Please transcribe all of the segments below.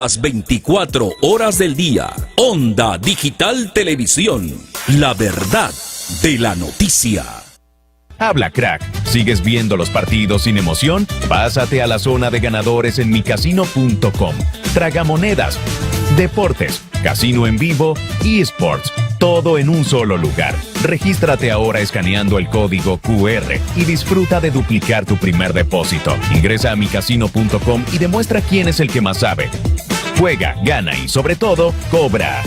Las 24 horas del día, Onda Digital Televisión, la verdad de la noticia. Habla crack, ¿sigues viendo los partidos sin emoción? Pásate a la zona de ganadores en micasino.com. Tragamonedas, deportes, casino en vivo, eSports, todo en un solo lugar. Regístrate ahora escaneando el código QR y disfruta de duplicar tu primer depósito. Ingresa a micasino.com y demuestra quién es el que más sabe. Juega, gana y sobre todo, cobra.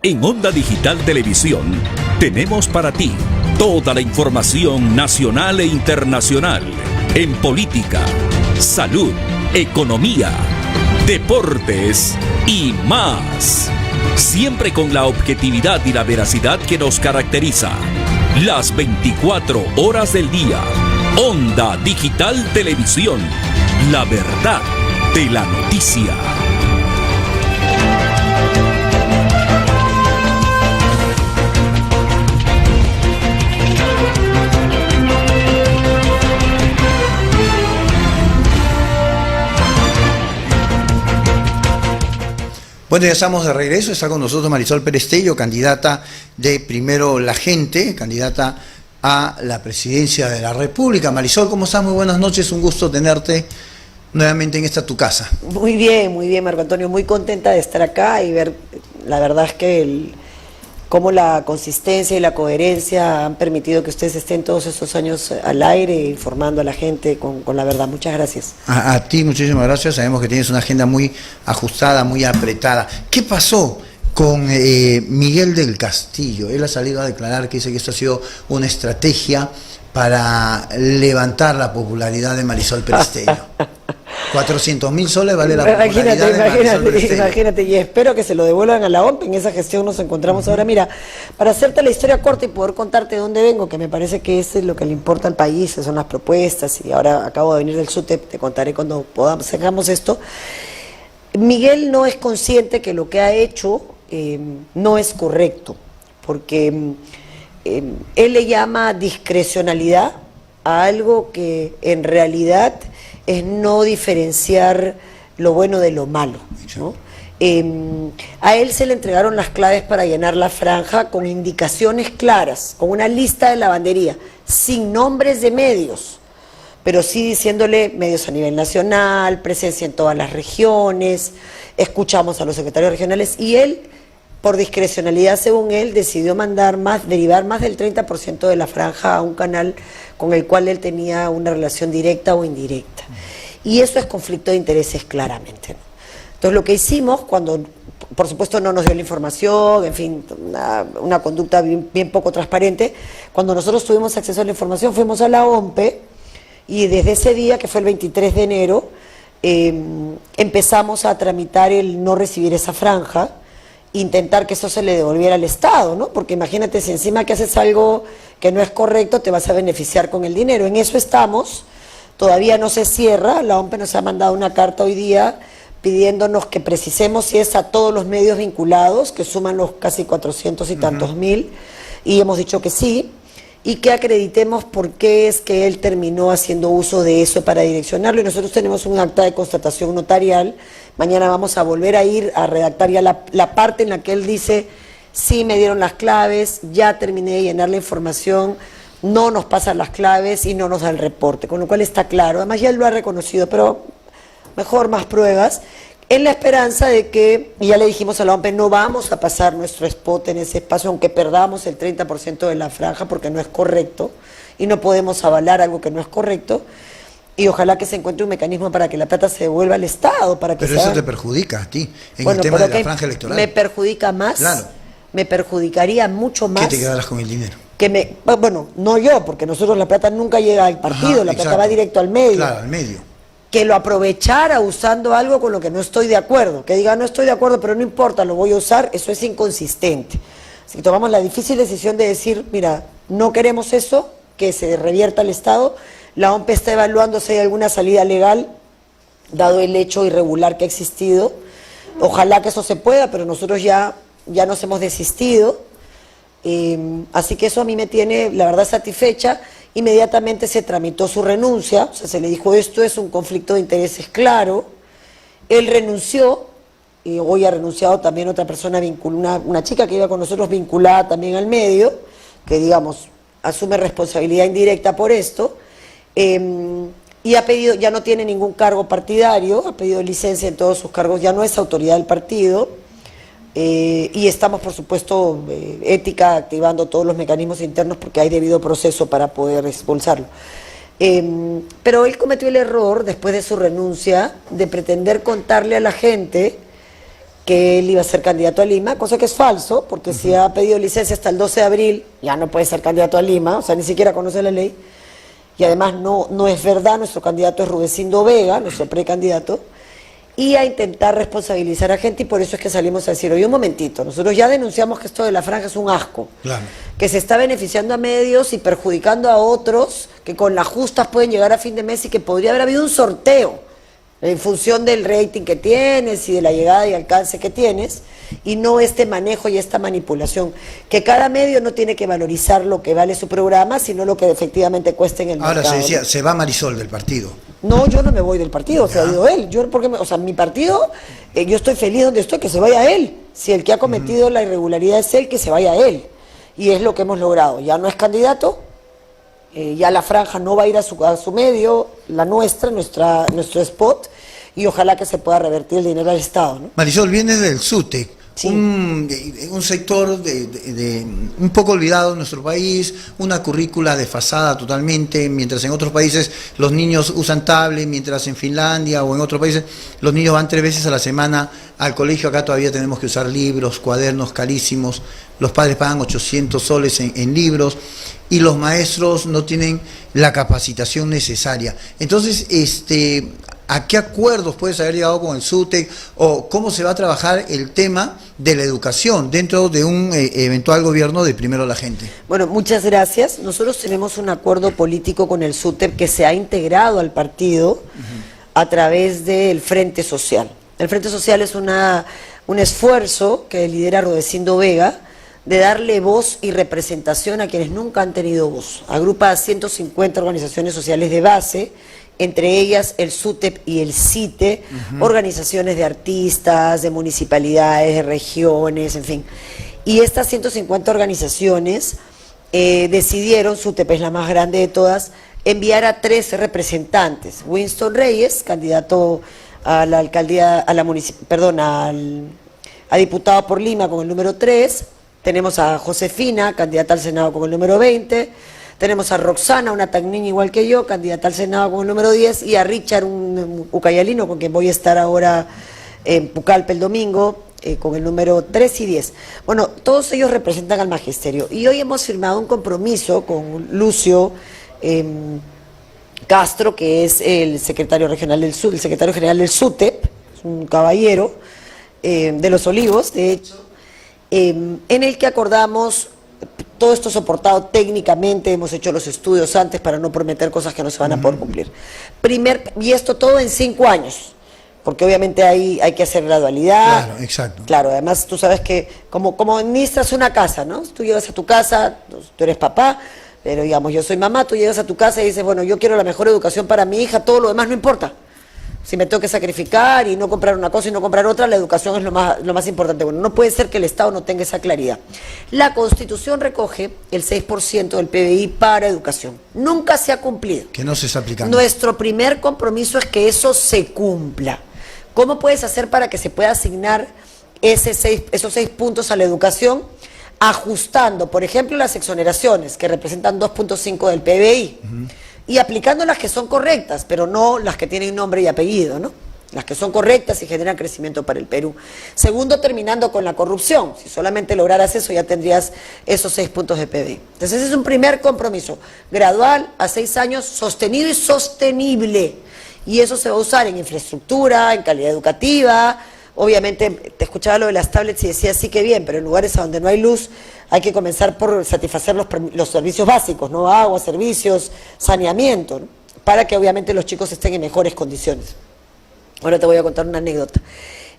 En Onda Digital Televisión tenemos para ti toda la información nacional e internacional en política, salud, economía, deportes y más. Siempre con la objetividad y la veracidad que nos caracteriza. Las 24 horas del día. Onda Digital Televisión. La verdad de la noticia. Bueno, ya estamos de regreso, está con nosotros Marisol Pérez Tello, candidata de Primero la Gente, candidata a la presidencia de la República. Marisol, ¿cómo estás? Muy buenas noches, un gusto tenerte nuevamente en esta tu casa. Muy bien, Marco Antonio, muy contenta de estar acá y ver, la verdad es que cómo la consistencia y la coherencia han permitido que ustedes estén todos estos años al aire, informando a la gente con la verdad. Muchas gracias. A ti muchísimas gracias, sabemos que tienes una agenda muy ajustada, muy apretada. ¿Qué pasó con Miguel del Castillo? Él ha salido a declarar que dice que esto ha sido una estrategia para levantar la popularidad de Marisol Pérez Tello. 400.000 soles vale la popularidad de Marisol Pérez Tello. Imagínate, y espero que se lo devuelvan a la OMP. En esa gestión nos encontramos ahora. Mira, para hacerte la historia corta y poder contarte de dónde vengo, que me parece que eso es lo que le importa al país, son las propuestas, y ahora acabo de venir del SUTEP, te contaré cuando podamos, hagamos esto. Miguel no es consciente que lo que ha hecho no es correcto, porque él le llama discrecionalidad a algo que en realidad es no diferenciar lo bueno de lo malo, ¿no? A él se le entregaron las claves para llenar la franja con indicaciones claras, con una lista de lavandería, sin nombres de medios, pero sí diciéndole medios a nivel nacional, presencia en todas las regiones, escuchamos a los secretarios regionales, y él, por discrecionalidad, según él, decidió derivar más del 30% de la franja a un canal con el cual él tenía una relación directa o indirecta. Y eso es conflicto de intereses claramente, ¿no? Entonces lo que hicimos, cuando por supuesto no nos dio la información, en fin, una conducta bien poco transparente, cuando nosotros tuvimos acceso a la información fuimos a la OMPE y desde ese día, que fue el 23 de enero, empezamos a tramitar el no recibir esa franja, intentar que eso se le devolviera al Estado, ¿no? Porque imagínate, si encima que haces algo que no es correcto, te vas a beneficiar con el dinero. En eso estamos, todavía no se cierra, la OMPE nos ha mandado una carta hoy día pidiéndonos que precisemos si es a todos los medios vinculados, que suman los casi 400 y tantos mil, y hemos dicho que sí, y que acreditemos por qué es que él terminó haciendo uso de eso para direccionarlo, y nosotros tenemos un acta de constatación notarial. Mañana vamos a volver a ir a redactar ya la parte en la que él dice, sí me dieron las claves, ya terminé de llenar la información, no nos pasan las claves y no nos da el reporte, con lo cual está claro, además ya él lo ha reconocido, pero mejor más pruebas, en la esperanza de que, y ya le dijimos a la OMP, no vamos a pasar nuestro spot en ese espacio, aunque perdamos el 30% de la franja, porque no es correcto, y no podemos avalar algo que no es correcto, y ojalá que se encuentre un mecanismo para que la plata se devuelva al Estado. Para que pero eso te perjudica a ti, en el tema de la franja electoral. Me perjudica más, claro. Me perjudicaría mucho más. ¿Qué te quedarás con el dinero? Bueno, no yo, porque nosotros la plata nunca llega al partido, la plata va directo al medio. Claro, al medio. Que lo aprovechara usando algo con lo que no estoy de acuerdo, que diga no estoy de acuerdo, pero no importa, lo voy a usar, eso es inconsistente. Así que tomamos la difícil decisión de decir, mira, no queremos eso, que se revierta al Estado. La OMP está evaluando si hay alguna salida legal, dado el hecho irregular que ha existido. Ojalá que eso se pueda, pero nosotros ya nos hemos desistido. Así que eso a mí me tiene, la verdad, satisfecha. Inmediatamente se tramitó su renuncia, o sea, se le dijo, esto es un conflicto de intereses claro, Él renunció, y hoy ha renunciado también otra persona, una chica que iba con nosotros vinculada también al medio, que digamos asume responsabilidad indirecta por esto, y ha pedido, ya no tiene ningún cargo partidario, ha pedido licencia en todos sus cargos, ya no es autoridad del partido, y estamos por supuesto ética activando todos los mecanismos internos porque hay debido proceso para poder expulsarlo. Pero él cometió el error después de su renuncia de pretender contarle a la gente que él iba a ser candidato a Lima, cosa que es falso, porque si ha pedido licencia hasta el 12 de abril, ya no puede ser candidato a Lima, o sea, ni siquiera conoce la ley, y además no es verdad, nuestro candidato es Rudecindo Vega, nuestro precandidato, y a intentar responsabilizar a gente, y por eso es que salimos a decir, oye, un momentito, nosotros ya denunciamos que esto de la franja es un asco, Claro. que se está beneficiando a medios y perjudicando a otros, que con las justas pueden llegar a fin de mes y que podría haber habido un sorteo, en función del rating que tienes y de la llegada y alcance que tienes, y no este manejo y esta manipulación, que cada medio no tiene que valorizar lo que vale su programa, sino lo que efectivamente cuesta en el Ahora mercado. se decía, ¿no? se va Marisol del partido. No, yo no me voy del partido, se ha ido él. Yo, porque o sea, mi partido, yo estoy feliz donde estoy, que se vaya él. Si el que ha cometido la irregularidad es él, que se vaya él. Y es lo que hemos logrado. Ya no es candidato, ya la franja no va a ir a su medio, la nuestro spot, y ojalá que se pueda revertir el dinero al Estado, ¿no? Marisol, viene del SUTEC, Sí. un sector un poco olvidado en nuestro país, una currícula desfasada totalmente, mientras en otros países los niños usan tablet, mientras en Finlandia o en otros países los niños van 3 veces a la semana al colegio. Acá todavía tenemos que usar libros, cuadernos carísimos, los padres pagan 800 soles en libros y los maestros no tienen la capacitación necesaria. Entonces, ¿a qué acuerdos puedes haber llegado con el SUTEC o cómo se va a trabajar el tema de la educación dentro de un eventual gobierno de Primero la Gente? Bueno, muchas gracias. Nosotros tenemos un acuerdo político con el SUTEP que se ha integrado al partido a través del Frente Social. El Frente Social es un esfuerzo que lidera Rudecindo Vega de darle voz y representación a quienes nunca han tenido voz. Agrupa a 150 organizaciones sociales de base, entre ellas el SUTEP y el CITE, organizaciones de artistas, de municipalidades, de regiones, en fin. Y estas 150 organizaciones decidieron, SUTEP es la más grande de todas, enviar a 13 representantes. Winston Reyes, candidato a la alcaldía, a diputado por Lima con el número 3, tenemos a Josefina, candidata al Senado con el número 20, tenemos a Roxana, una tan niña igual que yo, candidata al Senado con el número 10, y a Richard, un ucayalino con quien voy a estar ahora en Pucallpa el domingo, con el número 3 y 10. Bueno, todos ellos representan al magisterio. Y hoy hemos firmado un compromiso con Lucio Castro, que es el secretario regional el secretario general del SUTEP, es un caballero de Los Olivos, de hecho, en el que acordamos, todo esto soportado técnicamente, hemos hecho los estudios antes para no prometer cosas que no se van a poder cumplir. Y esto todo en 5 años, porque obviamente hay que hacer gradualidad. Claro, exacto. Claro, además tú sabes que como administras una casa, ¿no? Tú llegas a tu casa, tú eres papá, pero digamos, yo soy mamá, tú llegas a tu casa y dices, bueno, yo quiero la mejor educación para mi hija, todo lo demás no importa. Si me tengo que sacrificar y no comprar una cosa y no comprar otra, la educación es lo más importante. Bueno, no puede ser que el Estado no tenga esa claridad. La Constitución recoge el 6% del PBI para educación. Nunca se ha cumplido. Que no se está aplicando. Nuestro primer compromiso es que eso se cumpla. ¿Cómo puedes hacer para que se pueda asignar esos 6 puntos a la educación? Ajustando, por ejemplo, las exoneraciones, que representan 2.5 del PBI. Y aplicando las que son correctas, pero no las que tienen nombre y apellido, ¿no? Las que son correctas y generan crecimiento para el Perú. Segundo, terminando con la corrupción. Si solamente lograras eso, ya tendrías esos 6 puntos de PBI. Entonces, ese es un primer compromiso, gradual, a 6 años, sostenido y sostenible. Y eso se va a usar en infraestructura, en calidad educativa. Obviamente, te escuchaba lo de las tablets y decía, sí que bien, pero en lugares a donde no hay luz, hay que comenzar por satisfacer los servicios básicos, ¿no? Agua, servicios, saneamiento, ¿no? Para que obviamente los chicos estén en mejores condiciones. Ahora te voy a contar una anécdota.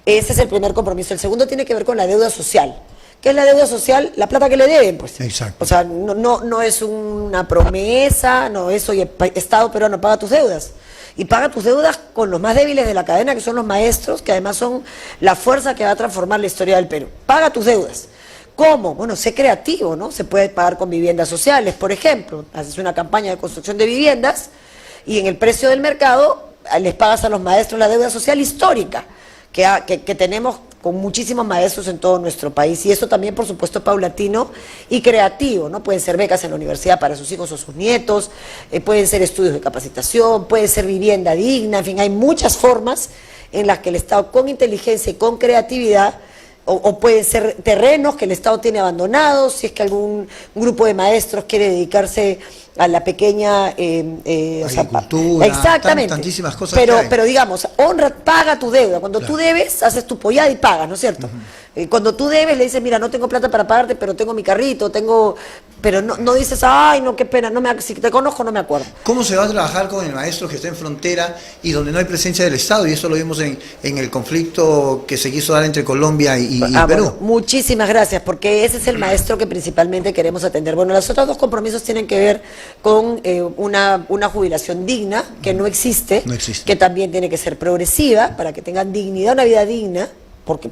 Ese es el primer compromiso. El segundo tiene que ver con la deuda social. ¿Qué es la deuda social? La plata que le deben, pues. Exacto. O sea, no es una promesa, no es, oye, Estado peruano, paga tus deudas. Y paga tus deudas con los más débiles de la cadena, que son los maestros, que además son la fuerza que va a transformar la historia del Perú. Paga tus deudas. ¿Cómo? Bueno, sé creativo, ¿no? Se puede pagar con viviendas sociales, por ejemplo. Haces una campaña de construcción de viviendas y en el precio del mercado les pagas a los maestros la deuda social histórica que tenemos con muchísimos maestros en todo nuestro país, y eso también, por supuesto, paulatino y creativo, ¿no? Pueden ser becas en la universidad para sus hijos o sus nietos, pueden ser estudios de capacitación, puede ser vivienda digna, en fin, hay muchas formas en las que el Estado, con inteligencia y con creatividad, o pueden ser terrenos que el Estado tiene abandonados, si es que algún grupo de maestros quiere dedicarse a la pequeña agricultura, exactamente, tantísimas cosas pero digamos, honra, paga tu deuda. Cuando tú debes, haces tu pollada y pagas, ¿no es cierto? Cuando tú debes, le dices, mira, no tengo plata para pagarte, pero tengo mi carrito, pero no dices, ay, no, qué pena, si te conozco no me acuerdo. ¿Cómo se va a trabajar con el maestro que está en frontera y donde no hay presencia del Estado? Y eso lo vimos en el conflicto que se quiso dar entre Colombia y Perú. Bueno, muchísimas gracias, porque ese es el maestro que principalmente queremos atender. Bueno, los otros dos compromisos tienen que ver con una jubilación digna, que no existe, que también tiene que ser progresiva, para que tengan dignidad, una vida digna,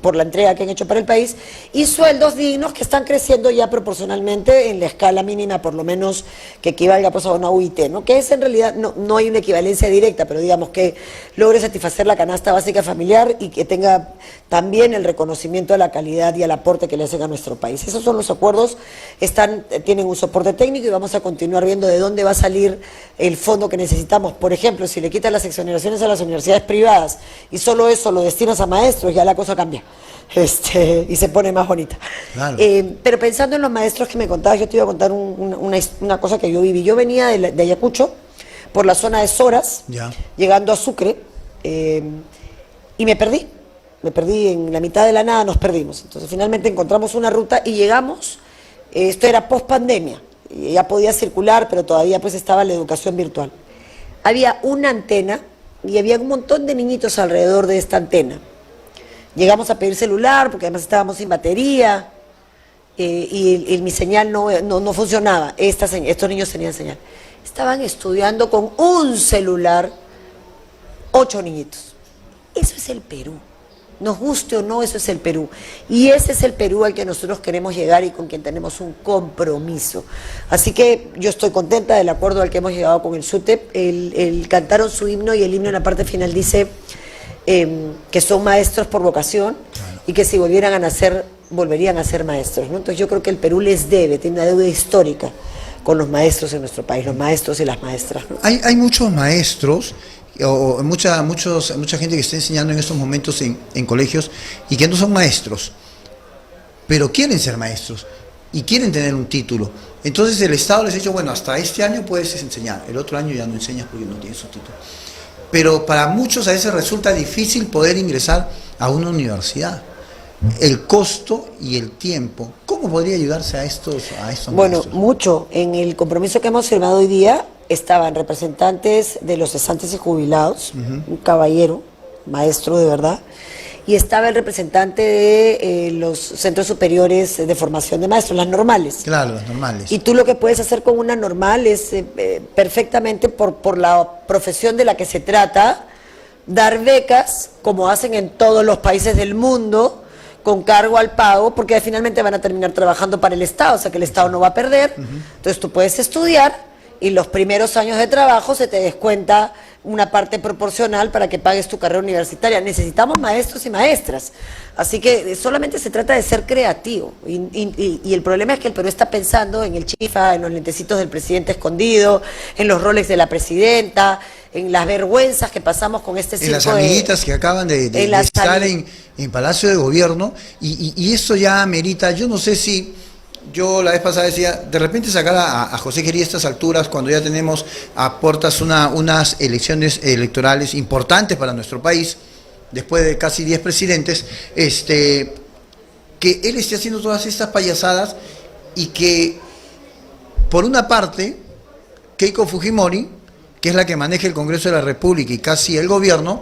por la entrega que han hecho para el país, y sueldos dignos que están creciendo ya proporcionalmente en la escala mínima, por lo menos que equivalga pues a una UIT, ¿no? Que es en realidad, no hay una equivalencia directa, pero digamos que logre satisfacer la canasta básica familiar y que tenga también el reconocimiento de la calidad y el aporte que le hacen a nuestro país. Esos son los acuerdos, tienen un soporte técnico y vamos a continuar viendo de dónde va a salir el fondo que necesitamos. Por ejemplo, si le quitas las exoneraciones a las universidades privadas y solo eso lo destinas a maestros, ya la cosa cambia. Y se pone más bonita. Claro. Pero pensando en los maestros que me contabas, yo te iba a contar una cosa que yo viví. Yo venía de Ayacucho, por la zona de Soras, llegando a Sucre, y me perdí en la mitad de la nada, nos perdimos. Entonces finalmente encontramos una ruta y llegamos, esto era post pandemia, y ya podía circular, pero todavía pues estaba la educación virtual. Había una antena y había un montón de niñitos alrededor de esta antena. Llegamos a pedir celular porque además estábamos sin batería y mi señal no funcionaba. Estos niños tenían señal. Estaban estudiando con un celular 8 niñitos. Eso es el Perú. Nos guste o no, eso es el Perú. Y ese es el Perú al que nosotros queremos llegar y con quien tenemos un compromiso. Así que yo estoy contenta del acuerdo al que hemos llegado con el SUTEP. Cantaron su himno y el himno en la parte final dice que son maestros por vocación, claro, y que si volvieran a nacer, volverían a ser maestros, ¿no? Entonces yo creo que el Perú les debe, tiene una deuda histórica con los maestros en nuestro país, los maestros y las maestras, ¿no? Hay muchos maestros o mucha gente que está enseñando en estos momentos en colegios y que no son maestros, pero quieren ser maestros y quieren tener un título. Entonces el Estado les ha dicho, bueno, hasta este año puedes enseñar, el otro año ya no enseñas porque no tienes su título. Pero para muchos a veces resulta difícil poder ingresar a una universidad. El costo y el tiempo, ¿cómo podría ayudarse a estos Bueno, maestros? mucho. En el compromiso que hemos firmado hoy día estaban representantes de los cesantes y jubilados, un caballero, maestro de verdad, y estaba el representante de los centros superiores de formación de maestros, las normales. Claro, las normales. Y tú lo que puedes hacer con una normal es perfectamente por la profesión de la que se trata, dar becas, como hacen en todos los países del mundo, con cargo al pago, porque finalmente van a terminar trabajando para el Estado, o sea que el Estado no va a perder. Entonces tú puedes estudiar y los primeros años de trabajo se te descuenta una parte proporcional para que pagues tu carrera universitaria. Necesitamos maestros y maestras, así que solamente se trata de ser creativo y el problema es que el Perú está pensando en el chifa, en los lentecitos del presidente escondido, en los roles de la presidenta, en las vergüenzas que pasamos con este circo. En las amiguitas que acaban de estar en Palacio de Gobierno y eso ya amerita, yo no sé si... Yo la vez pasada decía, de repente sacar a José Gerí a estas alturas, cuando ya tenemos a puertas unas elecciones electorales importantes para nuestro país, después de casi 10 presidentes, que él esté haciendo todas estas payasadas y que, por una parte, Keiko Fujimori, que es la que maneja el Congreso de la República y casi el gobierno,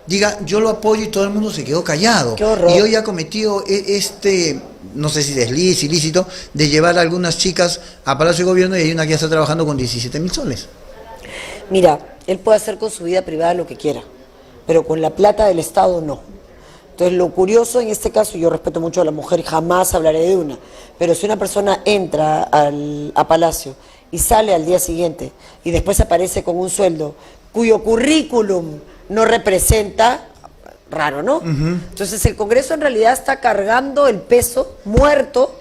diga, yo lo apoyo y todo el mundo se quedó callado. ¡Qué horror! Y hoy ha cometido no sé si desliz, ilícito, de llevar a algunas chicas a Palacio de Gobierno y hay una que ya está trabajando con 17.000 soles. Mira, él puede hacer con su vida privada lo que quiera, pero con la plata del Estado no. Entonces lo curioso en este caso, yo respeto mucho a la mujer, jamás hablaré de una, pero si una persona entra a Palacio y sale al día siguiente y después aparece con un sueldo cuyo currículum no representa, raro, ¿no? Entonces el Congreso en realidad está cargando el peso muerto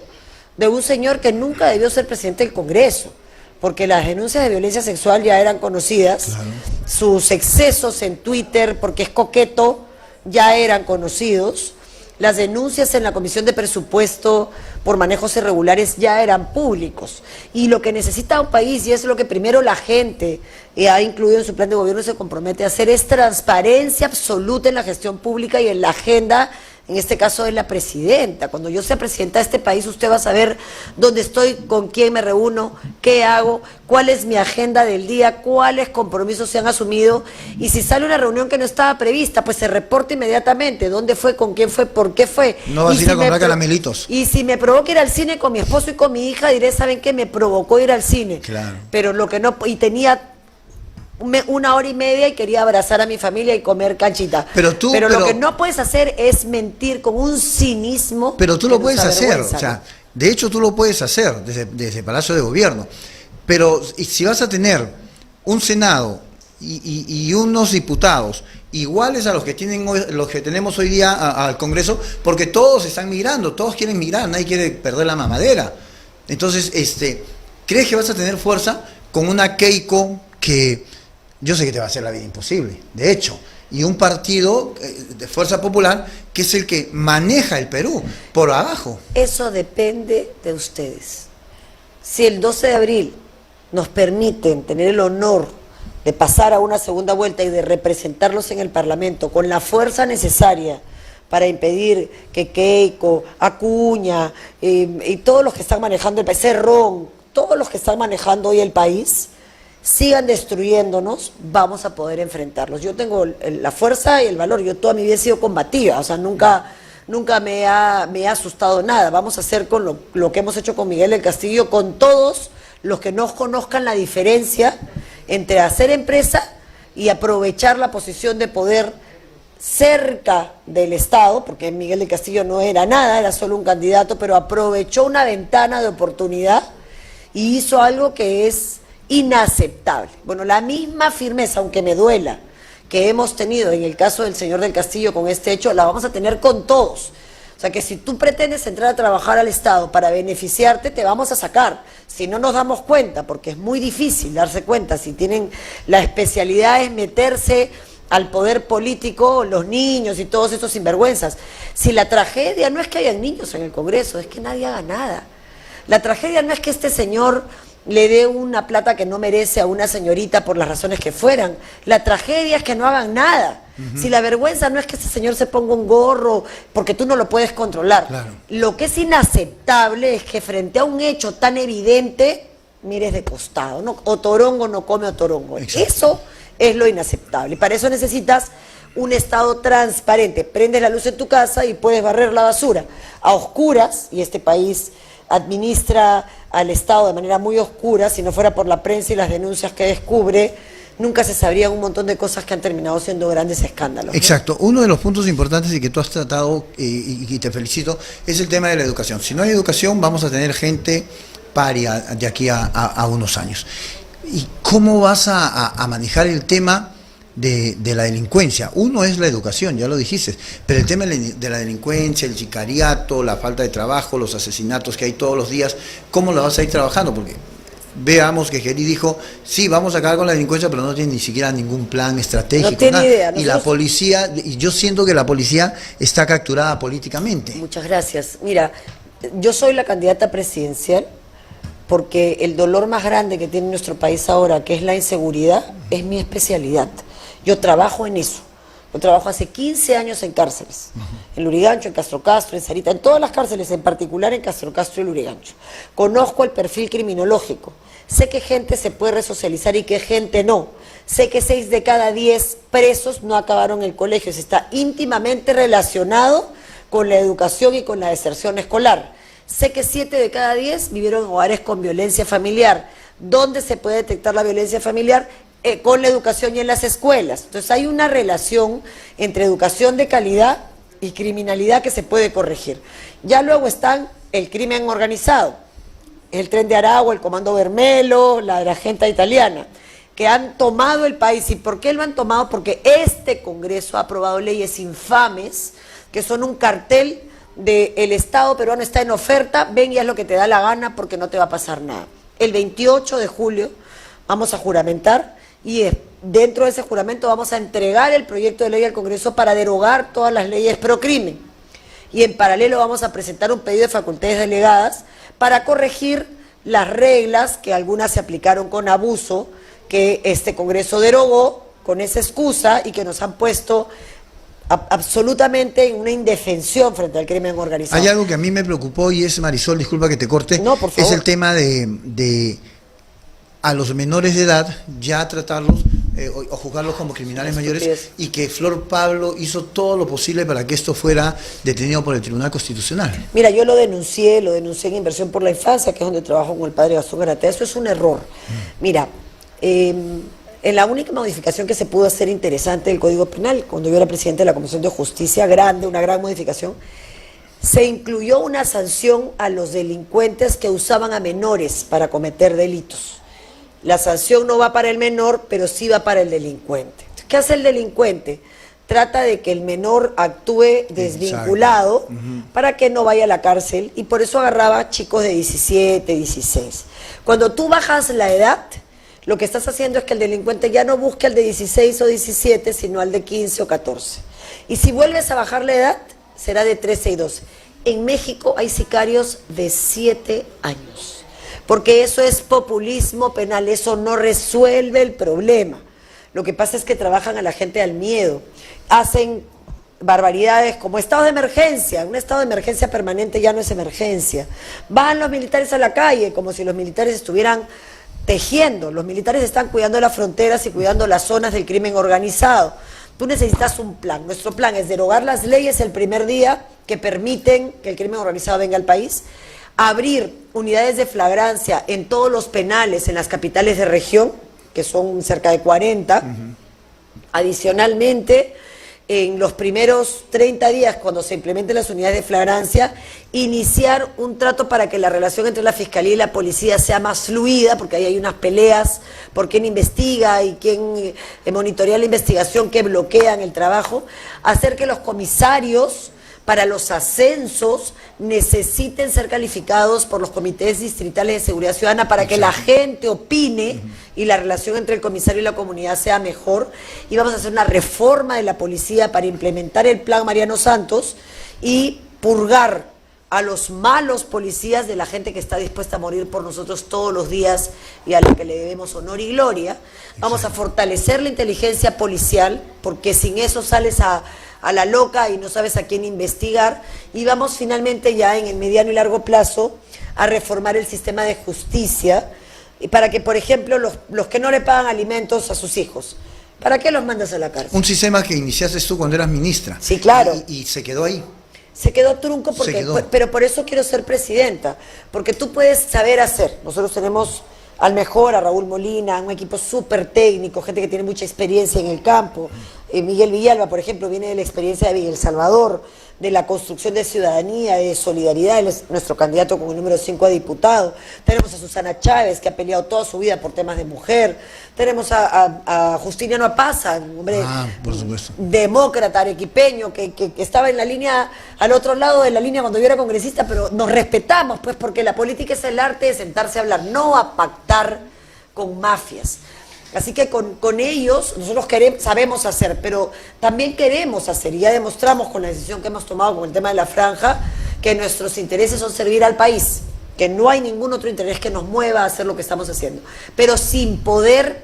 de un señor que nunca debió ser presidente del Congreso, porque las denuncias de violencia sexual ya eran conocidas, claro. Sus excesos en Twitter, porque es coqueto, ya eran conocidos, las denuncias en la Comisión de Presupuesto por manejos irregulares ya eran públicos, y lo que necesita un país, y es lo que primero la gente ha incluido en su plan de gobierno y se compromete a hacer, es transparencia absoluta en la gestión pública y en la agenda, en este caso de la presidenta. Cuando yo sea presidenta de este país, usted va a saber dónde estoy, con quién me reúno, qué hago, cuál es mi agenda del día, cuáles compromisos se han asumido, y si sale una reunión que no estaba prevista, pues se reporta inmediatamente dónde fue, con quién fue, por qué fue. No vas a ir a comprar caramelitos. Y si me provoca ir al cine con mi esposo y con mi hija, diré, ¿saben qué? Me provocó ir al cine. Claro. Pero lo que no, y tenía 1 hora y media y quería abrazar a mi familia y comer canchita. Pero lo que no puedes hacer es mentir con un cinismo. Pero tú lo puedes hacer, o sea, de hecho tú lo puedes hacer desde Palacio de Gobierno. Pero si vas a tener un Senado y unos diputados iguales a los que tenemos hoy día al Congreso, porque todos están migrando, todos quieren migrar, nadie quiere perder la mamadera. Entonces, ¿crees que vas a tener fuerza con una Keiko que yo sé que te va a hacer la vida imposible, de hecho, y un partido de Fuerza Popular que es el que maneja el Perú por abajo? Eso depende de ustedes. Si el 12 de abril nos permiten tener el honor de pasar a una segunda vuelta y de representarlos en el Parlamento con la fuerza necesaria para impedir que Keiko, Acuña y todos los que están manejando el país, Cerrón, todos los que están manejando hoy el país, sigan destruyéndonos, vamos a poder enfrentarlos. Yo tengo la fuerza y el valor, yo toda mi vida he sido combativa, o sea, nunca me ha asustado nada. Vamos a hacer con lo que hemos hecho con Miguel del Castillo, con todos los que no conozcan la diferencia entre hacer empresa y aprovechar la posición de poder cerca del Estado, porque Miguel del Castillo no era nada, era solo un candidato, pero aprovechó una ventana de oportunidad y hizo algo que es inaceptable. Bueno, la misma firmeza, aunque me duela, que hemos tenido en el caso del señor del Castillo con este hecho, la vamos a tener con todos. O sea que si tú pretendes entrar a trabajar al Estado para beneficiarte, te vamos a sacar. Si no nos damos cuenta, porque es muy difícil darse cuenta, si tienen la especialidad es meterse al poder político, los niños y todos estos sinvergüenzas. Si la tragedia no es que hayan niños en el Congreso, es que nadie haga nada. La tragedia no es que este señor le dé una plata que no merece a una señorita por las razones que fueran. La tragedia es que no hagan nada. Si la vergüenza no es que ese señor se ponga un gorro, porque tú no lo puedes controlar. Claro. Lo que es inaceptable es que frente a un hecho tan evidente, mires de costado, ¿no? O torongo no come o torongo. Exacto. Eso es lo inaceptable. Para eso necesitas un Estado transparente. Prendes la luz en tu casa y puedes barrer la basura a oscuras, y este país administra al Estado de manera muy oscura. Si no fuera por la prensa y las denuncias que descubre, nunca se sabrían un montón de cosas que han terminado siendo grandes escándalos, ¿no? Exacto. Uno de los puntos importantes y que tú has tratado, y te felicito, es el tema de la educación. Si no hay educación, vamos a tener gente paria de aquí a unos años. ¿Y cómo vas a manejar el tema de la delincuencia? Uno es la educación, ya lo dijiste, pero el tema de la delincuencia, el sicariato, la falta de trabajo, los asesinatos que hay todos los días, ¿cómo lo vas a ir trabajando? Porque veamos que Geri dijo, sí, vamos a acabar con la delincuencia, pero no tiene ni siquiera ningún plan estratégico. No tiene idea. Y la policía, y yo siento que la policía está capturada políticamente. Muchas gracias. Mira, yo soy la candidata presidencial porque el dolor más grande que tiene nuestro país ahora, que es la inseguridad, es mi especialidad. Yo trabajo en eso. Yo trabajo hace 15 años en cárceles, en Lurigancho, en Castro Castro, en Sarita, en todas las cárceles, en particular en Castro Castro y Lurigancho. Conozco el perfil criminológico, sé que gente se puede resocializar y que gente no. Sé que 6 de cada 10 presos no acabaron el colegio, eso está íntimamente relacionado con la educación y con la deserción escolar. Sé que 7 de cada 10 vivieron en hogares con violencia familiar. ¿Dónde se puede detectar la violencia familiar? con la educación y en las escuelas. Entonces hay una relación entre educación de calidad y criminalidad que se puede corregir. Ya luego están el crimen organizado, el Tren de Aragua, el Comando Vermelo, la Gente Italiana, que han tomado el país. ¿Y por qué lo han tomado? Porque este Congreso ha aprobado leyes infames que son un cartel del Estado peruano. Está en oferta, ven y haz lo que te da la gana porque no te va a pasar nada. El 28 de julio vamos a juramentar y dentro de ese juramento vamos a entregar el proyecto de ley al Congreso para derogar todas las leyes pro crimen. Y en paralelo vamos a presentar un pedido de facultades delegadas para corregir las reglas que algunas se aplicaron con abuso, que este Congreso derogó con esa excusa y que nos han puesto absolutamente en una indefensión frente al crimen organizado. Hay algo que a mí me preocupó y es, Marisol, disculpa que te corte, no, por favor. Es el tema de a los menores de edad ya tratarlos o juzgarlos como criminales mayores, y que Flor Pablo hizo todo lo posible para que esto fuera detenido por el Tribunal Constitucional. Mira, yo lo denuncié en Inversión por la Infancia, que es donde trabajo con el padre Gastón Garatea. Eso es un error. Mira, en la única modificación que se pudo hacer interesante del Código Penal, cuando yo era presidente de la Comisión de Justicia, una gran modificación, se incluyó una sanción a los delincuentes que usaban a menores para cometer delitos. La sanción no va para el menor, pero sí va para el delincuente. ¿Qué hace el delincuente? Trata de que el menor actúe desvinculado para que no vaya a la cárcel, y por eso agarraba chicos de 17, 16. Cuando tú bajas la edad, lo que estás haciendo es que el delincuente ya no busque al de 16 o 17, sino al de 15 o 14. Y si vuelves a bajar la edad, será de 13 y 12. En México hay sicarios de 7 años. Porque eso es populismo penal, eso no resuelve el problema. Lo que pasa es que trabajan a la gente al miedo, hacen barbaridades como estado de emergencia. Un estado de emergencia permanente ya no es emergencia. Van los militares a la calle como si los militares estuvieran tejiendo. Los militares están cuidando las fronteras y cuidando las zonas del crimen organizado. Tú necesitas un plan. Nuestro plan es derogar las leyes el primer día que permiten que el crimen organizado venga al país, abrir unidades de flagrancia en todos los penales en las capitales de región, que son cerca de 40. Adicionalmente, en los primeros 30 días, cuando se implementen las unidades de flagrancia, iniciar un trato para que la relación entre la Fiscalía y la Policía sea más fluida, porque ahí hay unas peleas por quién investiga y quién monitorea la investigación, que bloquean el trabajo. Hacer que los comisarios para los ascensos necesiten ser calificados por los comités distritales de seguridad ciudadana para que la gente opine y la relación entre el comisario y la comunidad sea mejor. Y vamos a hacer una reforma de la policía para implementar el plan Mariano Santos y purgar a los malos policías de la gente que está dispuesta a morir por nosotros todos los días y a la que le debemos honor y gloria. Vamos a fortalecer la inteligencia policial, porque sin eso sales a la loca y no sabes a quién investigar. Y vamos finalmente ya en el mediano y largo plazo a reformar el sistema de justicia para que, por ejemplo, los que no le pagan alimentos a sus hijos, ¿para qué los mandas a la cárcel? Un sistema que iniciaste tú cuando eras ministra. Sí, claro. Y se quedó ahí. Se quedó trunco, pero por eso quiero ser presidenta, porque tú puedes saber hacer. Nosotros tenemos al mejor, a Raúl Molina, un equipo súper técnico, gente que tiene mucha experiencia en el campo. Miguel Villalba, por ejemplo, viene de la experiencia de El Salvador, de la construcción de ciudadanía, de solidaridad. Él es nuestro candidato con el número 5 a diputado. Tenemos a Susana Chávez, que ha peleado toda su vida por temas de mujer. Tenemos a Justiniano Apaza, un hombre por supuesto, demócrata, arequipeño, que estaba en la línea, al otro lado de la línea cuando yo era congresista, pero nos respetamos, pues, porque la política es el arte de sentarse a hablar, no a pactar con mafias. Así que con ellos nosotros sabemos hacer, pero también queremos hacer, y ya demostramos con la decisión que hemos tomado con el tema de la franja, que nuestros intereses son servir al país, que no hay ningún otro interés que nos mueva a hacer lo que estamos haciendo, pero sin poder.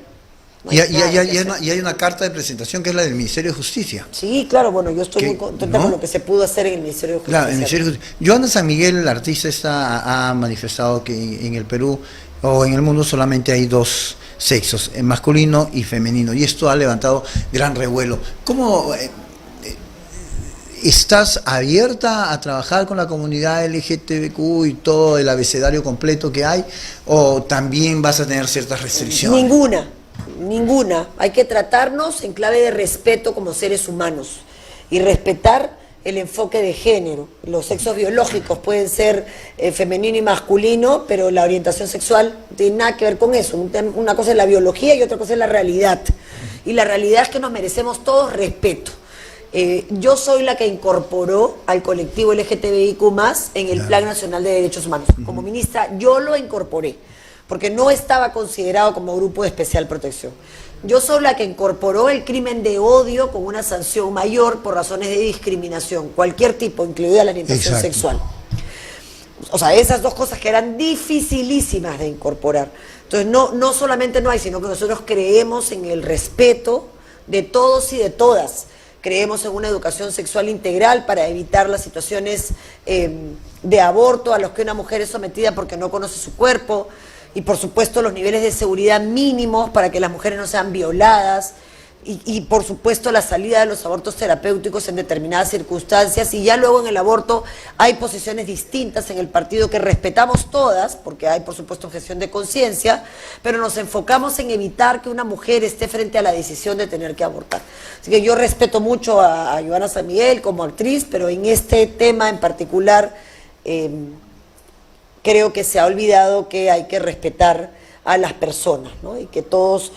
Y hay una carta de presentación que es la del Ministerio de Justicia. Sí, claro, bueno, yo estoy muy contenta con lo que se pudo hacer en el Ministerio de Justicia. Claro, el Ministerio de Justicia. Joana San Miguel, el artista, ha manifestado que en el Perú o en el mundo solamente hay dos sexos, masculino y femenino, y esto ha levantado gran revuelo. ¿Cómo estás abierta a trabajar con la comunidad LGTBQ y todo el abecedario completo que hay, o también vas a tener ciertas restricciones? Ninguna. ninguna. Hay que tratarnos en clave de respeto como seres humanos y respetar el enfoque de género. Los sexos biológicos pueden ser femenino y masculino, pero la orientación sexual no tiene nada que ver con eso. Una cosa es la biología y otra cosa es la realidad. Y la realidad es que nos merecemos todos respeto. Yo soy la que incorporó al colectivo LGTBIQ+ en el Plan Nacional de Derechos Humanos. Como ministra, yo lo incorporé, porque no estaba considerado como grupo de especial protección. Yo soy la que incorporó el crimen de odio con una sanción mayor por razones de discriminación, cualquier tipo, incluida la orientación sexual. O sea, esas dos cosas que eran dificilísimas de incorporar. Entonces, no solamente no hay, sino que nosotros creemos en el respeto de todos y de todas. Creemos en una educación sexual integral para evitar las situaciones de aborto a los que una mujer es sometida porque no conoce su cuerpo. Y por supuesto los niveles de seguridad mínimos para que las mujeres no sean violadas y por supuesto la salida de los abortos terapéuticos en determinadas circunstancias. Y ya luego en el aborto hay posiciones distintas en el partido que respetamos todas, porque hay por supuesto objeción de conciencia, pero nos enfocamos en evitar que una mujer esté frente a la decisión de tener que abortar. Así que yo respeto mucho a Johanna San Miguel como actriz, pero en este tema en particular creo que se ha olvidado que hay que respetar a las personas, ¿no? Y que todos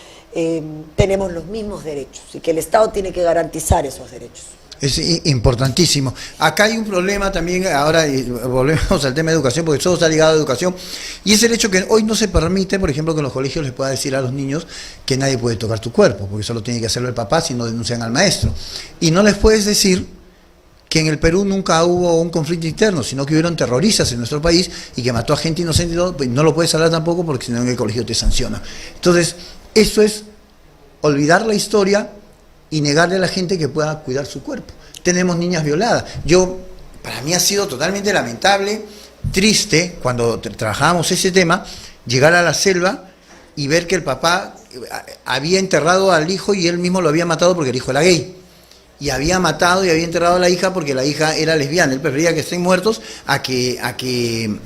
tenemos los mismos derechos y que el Estado tiene que garantizar esos derechos. Es importantísimo. Acá hay un problema también, ahora volvemos al tema de educación, porque todo está ligado a educación, y es el hecho que hoy no se permite, por ejemplo, que en los colegios les pueda decir a los niños que nadie puede tocar tu cuerpo, porque solo tiene que hacerlo el papá si no denuncian al maestro. Y no les puedes decir que en el Perú nunca hubo un conflicto interno, sino que hubieron terroristas en nuestro país y que mató a gente inocente y todo, pues no lo puedes hablar tampoco porque si no en el colegio te sanciona. Entonces, eso es olvidar la historia y negarle a la gente que pueda cuidar su cuerpo. Tenemos niñas violadas. Para mí ha sido totalmente lamentable, triste, cuando trabajábamos ese tema, llegar a la selva y ver que el papá había enterrado al hijo y él mismo lo había matado porque el hijo era gay. Y había matado y había enterrado a la hija porque la hija era lesbiana. Él prefería que estén muertos a que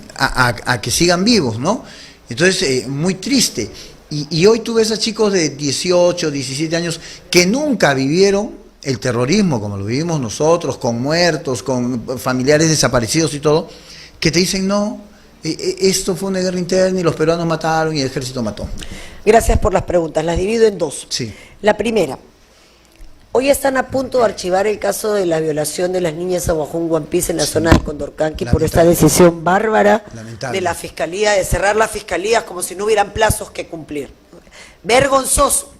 sigan vivos, ¿no? Entonces, muy triste. Y hoy tú ves a chicos de 18, 17 años que nunca vivieron el terrorismo como lo vivimos nosotros, con muertos, con familiares desaparecidos y todo, que te dicen, no, esto fue una guerra interna y los peruanos mataron y el ejército mató. Gracias por las preguntas, las divido en dos. Sí. La primera, hoy están a punto de archivar el caso de la violación de las niñas Aguajún Guampís en la zona de Condorcanqui por esta decisión bárbara de la Fiscalía, de cerrar las fiscalías como si no hubieran plazos que cumplir. Vergonzoso,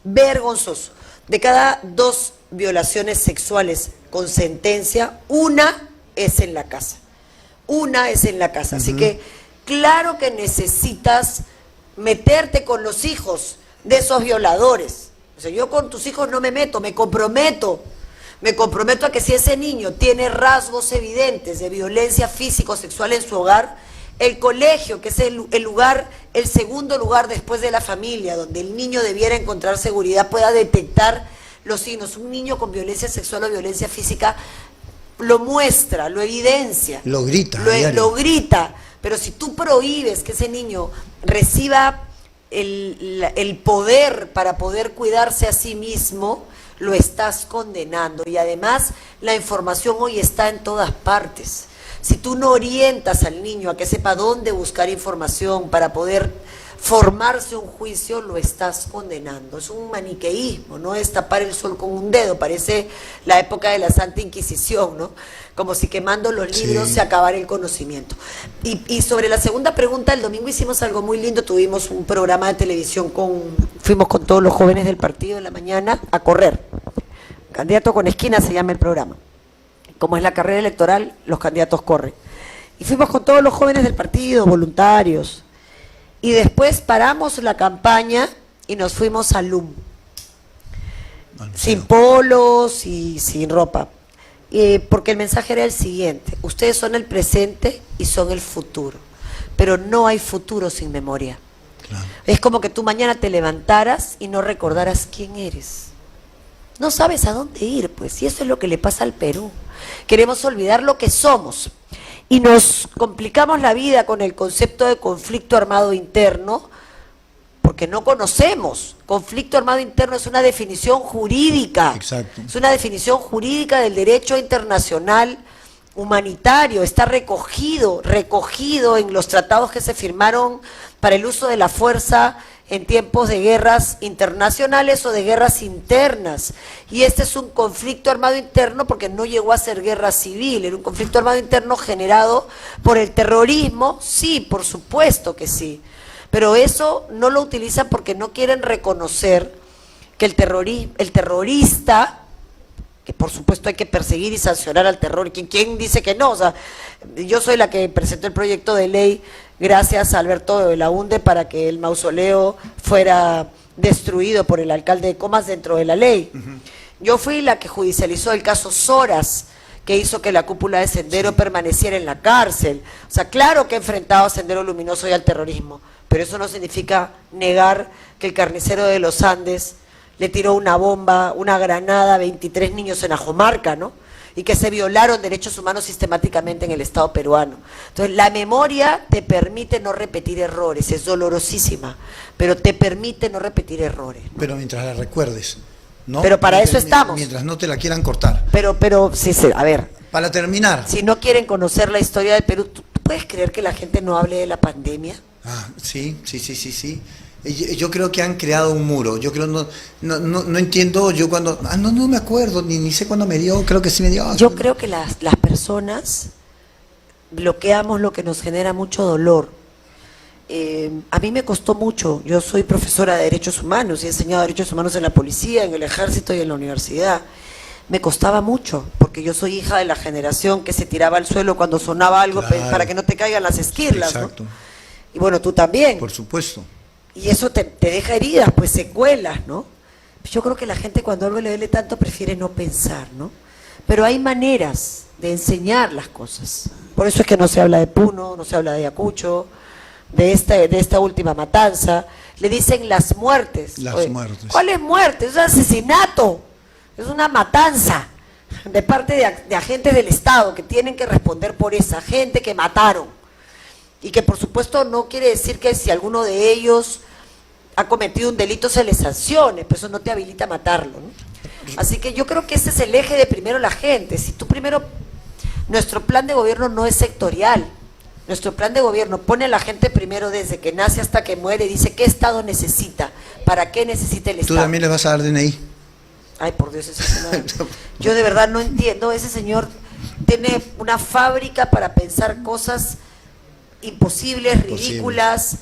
vergonzoso. De cada 2 violaciones sexuales con sentencia, una es en la casa. Una es en la casa. Así que claro que necesitas meterte con los hijos de esos violadores. O sea, yo con tus hijos no me meto, me comprometo a que si ese niño tiene rasgos evidentes de violencia físico-sexual en su hogar, el colegio, que es el segundo lugar después de la familia, donde el niño debiera encontrar seguridad, pueda detectar los signos. Un niño con violencia sexual o violencia física lo muestra, lo evidencia. Lo grita. Lo grita, pero si tú prohíbes que ese niño reciba el poder para poder cuidarse a sí mismo, lo estás condenando. Y además la información hoy está en todas partes. Si tú no orientas al niño a que sepa dónde buscar información para poder formarse un juicio, lo estás condenando. Es un maniqueísmo, no es tapar el sol con un dedo, parece la época de la Santa Inquisición, ¿no? Como si quemando los libros se acabara el conocimiento. Y sobre la segunda pregunta, el domingo hicimos algo muy lindo, tuvimos un programa de televisión, fuimos con todos los jóvenes del partido en la mañana a correr. Candidato con esquina se llama el programa. Como es la carrera electoral, los candidatos corren. Y fuimos con todos los jóvenes del partido, voluntarios. Y después paramos la campaña y nos fuimos a LUM. Sin polos y sin ropa. Porque el mensaje era el siguiente: ustedes son el presente y son el futuro. Pero no hay futuro sin memoria. Claro. Es como que tú mañana te levantaras y no recordaras quién eres. No sabes a dónde ir, pues, y eso es lo que le pasa al Perú. Queremos olvidar lo que somos y nos complicamos la vida con el concepto de conflicto armado interno, porque no conocemos. Conflicto armado interno es una definición jurídica. Exacto. Es una definición jurídica del derecho internacional humanitario, está recogido en los tratados que se firmaron para el uso de la fuerza en tiempos de guerras internacionales o de guerras internas. Y este es un conflicto armado interno porque no llegó a ser guerra civil, era un conflicto armado interno generado por el terrorismo, sí, por supuesto que sí. Pero eso no lo utilizan porque no quieren reconocer que el terrorista, que por supuesto hay que perseguir y sancionar al terror. ¿Quién dice que no? O sea, yo soy la que presentó el proyecto de ley gracias a Alberto Belaúnde para que el mausoleo fuera destruido por el alcalde de Comas dentro de la ley. Yo fui la que judicializó el caso Soras, que hizo que la cúpula de Sendero permaneciera en la cárcel. O sea, claro que he enfrentado a Sendero Luminoso y al terrorismo, pero eso no significa negar que el carnicero de los Andes le tiró una bomba, una granada a 23 niños en Ajomarca, ¿no? Y que se violaron derechos humanos sistemáticamente en el Estado peruano. Entonces, la memoria te permite no repetir errores, es dolorosísima, pero te permite no repetir errores, ¿no? Pero mientras la recuerdes, ¿no? Pero para eso estamos. Mientras no te la quieran cortar. Pero, sí, a ver. Para terminar. Si no quieren conocer la historia del Perú, ¿tú puedes creer que la gente no hable de la pandemia? Ah, sí. Yo creo que han creado un muro. Yo creo no entiendo. Yo cuando no me acuerdo ni sé cuándo me dio. Creo que sí me dio. Yo creo que las personas bloqueamos lo que nos genera mucho dolor. A mí me costó mucho. Yo soy profesora de derechos humanos y he enseñado derechos humanos en la policía, en el ejército y en la universidad. Me costaba mucho porque yo soy hija de la generación que se tiraba al suelo cuando sonaba algo, claro, para que no te caigan las esquirlas, exacto, ¿no? Y bueno, tú también. Por supuesto. Y eso te deja heridas, pues secuelas, ¿no? Yo creo que la gente cuando algo le duele tanto prefiere no pensar, ¿no? Pero hay maneras de enseñar las cosas. Por eso es que no se habla de Puno, no se habla de Ayacucho, de esta última matanza. Le dicen las muertes. Las muertes. ¿Cuáles muertes? Es un asesinato, es una matanza de parte de agentes del Estado que tienen que responder por esa gente que mataron. Y que por supuesto no quiere decir que si alguno de ellos ha cometido un delito se le sancione, pero eso no te habilita a matarlo, ¿no? Así que yo creo que ese es el eje de primero la gente. Si tú primero, nuestro plan de gobierno no es sectorial, nuestro plan de gobierno pone a la gente primero desde que nace hasta que muere, dice qué Estado necesita, para qué necesita el Estado. ¿Tú también le vas a dar DNI? Ay, por Dios, ese señor, yo de verdad no entiendo, ese señor tiene una fábrica para pensar cosas imposibles, ridículas,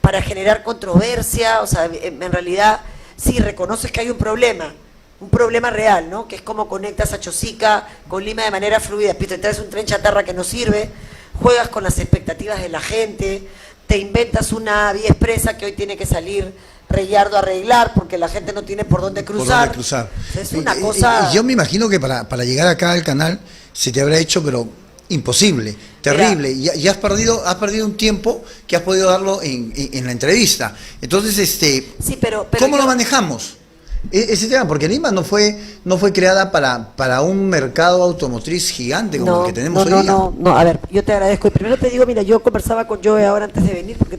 para generar controversia. O sea, en realidad sí reconoces que hay un problema real, ¿no? Que es cómo conectas a Chosica con Lima de manera fluida. Te traes un tren chatarra que no sirve, juegas con las expectativas de la gente, te inventas una vía expresa que hoy tiene que salir Reyardo a arreglar porque la gente no tiene por dónde cruzar. Es una cosa. Y yo me imagino que para llegar acá al canal se te habrá hecho, pero imposible, terrible. Y has perdido un tiempo que has podido darlo en la entrevista. Entonces, sí, pero ¿cómo lo manejamos? Ese tema, porque Lima no fue creada para un mercado automotriz gigante como el que tenemos hoy día. No, a ver, yo te agradezco. Y primero te digo, mira, yo conversaba con Joe ahora antes de venir porque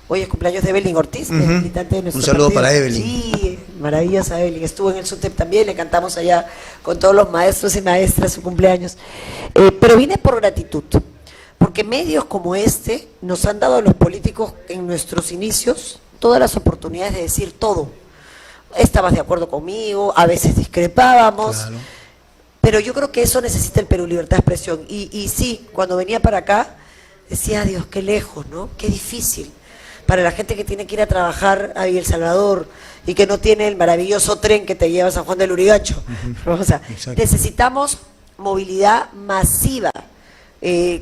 hoy es cumpleaños de Evelyn Ortiz, militante de nuestro Un saludo partido. para Evelyn. Sí, maravillosa Evelyn. Estuvo en el SUTEP también, le cantamos allá con todos los maestros y maestras su cumpleaños. Pero vine por gratitud, porque medios como este nos han dado a los políticos en nuestros inicios todas las oportunidades de decir todo. Estabas de acuerdo conmigo, a veces discrepábamos, claro, pero yo creo que eso necesita el Perú, libertad de expresión. Y sí, cuando venía para acá, decía, Dios, qué lejos, ¿no? Qué difícil. Para la gente que tiene que ir a trabajar a El Salvador y que no tiene el maravilloso tren que te lleva a San Juan del Lurigancho. O sea, necesitamos movilidad masiva.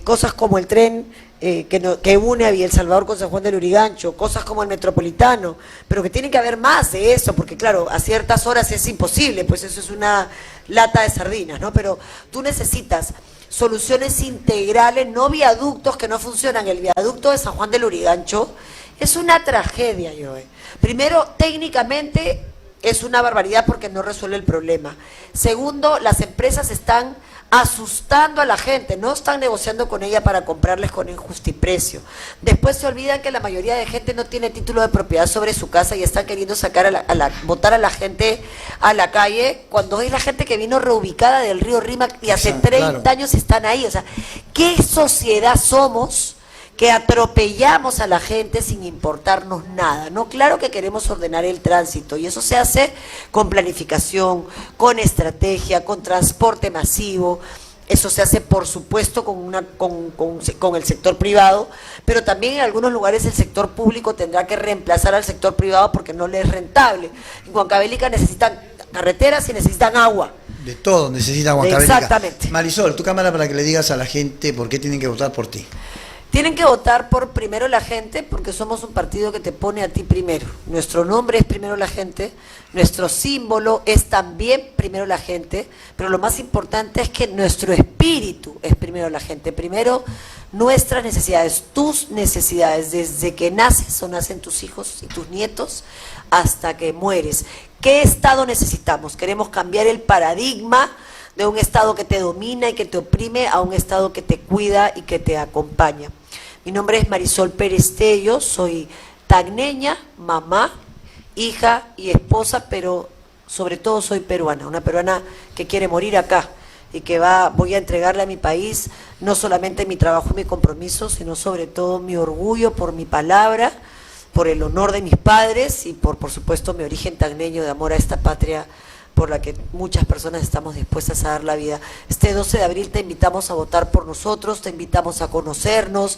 Cosas como el tren que une a El Salvador con San Juan del Lurigancho, cosas como el Metropolitano, pero que tiene que haber más de eso, porque claro, a ciertas horas es imposible, pues eso es una lata de sardinas, ¿no? Pero tú necesitas soluciones integrales, no viaductos que no funcionan. El viaducto de San Juan del Lurigancho es una tragedia, Joe. Primero, técnicamente es una barbaridad porque no resuelve el problema. Segundo, las empresas están asustando a la gente, no están negociando con ella para comprarles con injustiprecio. Después se olvidan que la mayoría de gente no tiene título de propiedad sobre su casa y están queriendo sacar botar a la gente a la calle, cuando es la gente que vino reubicada del río Rímac y hace 30 años están ahí. O sea, ¿qué sociedad somos que atropellamos a la gente sin importarnos nada? No, claro que queremos ordenar el tránsito y eso se hace con planificación, con estrategia, con transporte masivo. Eso se hace, por supuesto, con el sector privado, pero también en algunos lugares el sector público tendrá que reemplazar al sector privado porque no le es rentable. En Huancavelica necesitan carreteras y necesitan agua. De todo necesita Huancavelica. Exactamente. Marisol, tu cámara para que le digas a la gente por qué tienen que votar por ti. Tienen que votar por Primero la Gente porque somos un partido que te pone a ti primero. Nuestro nombre es Primero la Gente, nuestro símbolo es también Primero la Gente, pero lo más importante es que nuestro espíritu es Primero la Gente. Primero nuestras necesidades, tus necesidades, desde que naces o nacen tus hijos y tus nietos hasta que mueres. ¿Qué Estado necesitamos? Queremos cambiar el paradigma de un Estado que te domina y que te oprime a un Estado que te cuida y que te acompaña. Mi nombre es Marisol Pérez Tello, soy tacneña, mamá, hija y esposa, pero sobre todo soy peruana, una peruana que quiere morir acá y que voy a entregarle a mi país no solamente mi trabajo y mi compromiso, sino sobre todo mi orgullo por mi palabra, por el honor de mis padres y por supuesto mi origen tacneño de amor a esta patria por la que muchas personas estamos dispuestas a dar la vida. Este 12 de abril te invitamos a votar por nosotros, te invitamos a conocernos,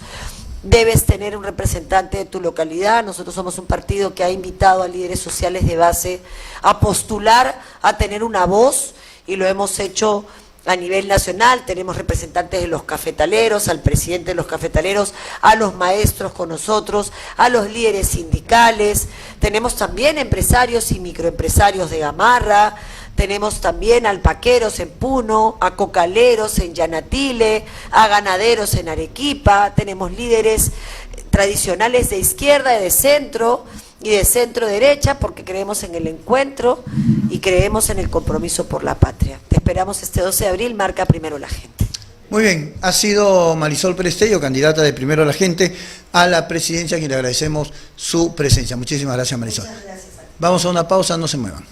debes tener un representante de tu localidad. Nosotros somos un partido que ha invitado a líderes sociales de base a postular, a tener una voz, y lo hemos hecho a nivel nacional. Tenemos representantes de los cafetaleros, al presidente de los cafetaleros, a los maestros con nosotros, a los líderes sindicales, tenemos también empresarios y microempresarios de Gamarra, tenemos también alpaqueros en Puno, a cocaleros en Yanatile, a ganaderos en Arequipa, tenemos líderes tradicionales de izquierda y de centro derecha, porque creemos en el encuentro y creemos en el compromiso por la patria. Te esperamos este 12 de abril, marca Primero la Gente. Muy bien, ha sido Marisol Pérez Tello, candidata de Primero la Gente a la presidencia, a quien le agradecemos su presencia. Muchísimas gracias, Marisol. Muchas gracias. Vamos a una pausa, no se muevan.